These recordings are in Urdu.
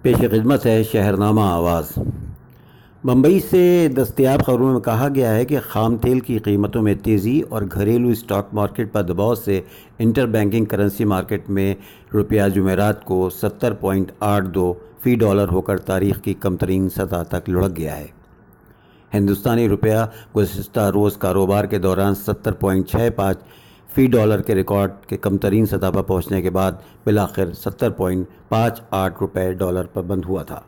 پیش خدمت ہے شہرنامہ آواز۔ بمبئی سے دستیاب خبروں میں کہا گیا ہے کہ خام تیل کی قیمتوں میں تیزی اور گھریلو اسٹاک مارکیٹ پر دباؤ سے انٹر بینکنگ کرنسی مارکیٹ میں روپیہ جمعرات کو 70.82 فی ڈالر ہو کر تاریخ کی کم ترین سطح تک لڑک گیا ہے۔ ہندوستانی روپیہ گزشتہ روز کاروبار کے دوران 70.65 فی ڈالر کے ریکارڈ کے کم ترین سطح پر پہنچنے کے بعد بالآخر 70.58 روپے ڈالر پر بند ہوا تھا۔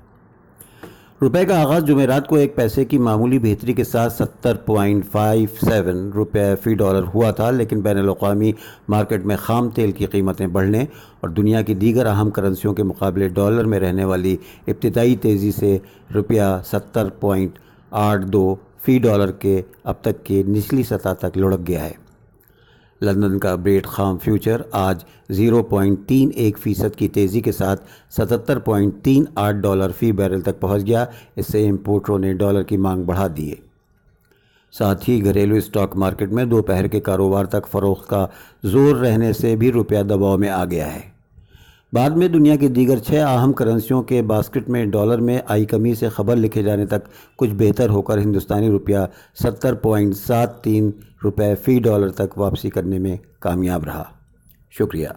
روپے کا آغاز جمعرات کو ایک پیسے کی معمولی بہتری کے ساتھ 70.57 روپے فی ڈالر ہوا تھا، لیکن بین الاقوامی مارکیٹ میں خام تیل کی قیمتیں بڑھنے اور دنیا کی دیگر اہم کرنسیوں کے مقابلے ڈالر میں رہنے والی ابتدائی تیزی سے روپیہ 70.82 فی ڈالر کے اب تک کی نچلی سطح تک لڑک گیا ہے۔ لندن کا بریٹ خام فیوچر آج 0.31% کی تیزی کے ساتھ 77.38 ڈالر فی بیرل تک پہنچ گیا۔ اس سے امپورٹروں نے ڈالر کی مانگ بڑھا دی ہے۔ ساتھ ہی گھریلو اسٹاک مارکیٹ میں دوپہر کے کاروبار تک فروخت کا زور رہنے سے بھی روپیہ دباؤ میں آ گیا ہے۔ بعد میں دنیا کی دیگر 6 اہم کرنسیوں کے باسکٹ میں ڈالر میں آئی کمی سے خبر لکھے جانے تک کچھ بہتر ہو کر ہندوستانی روپیہ 70.73 روپے فی ڈالر تک واپسی کرنے میں کامیاب رہا۔ شکریہ۔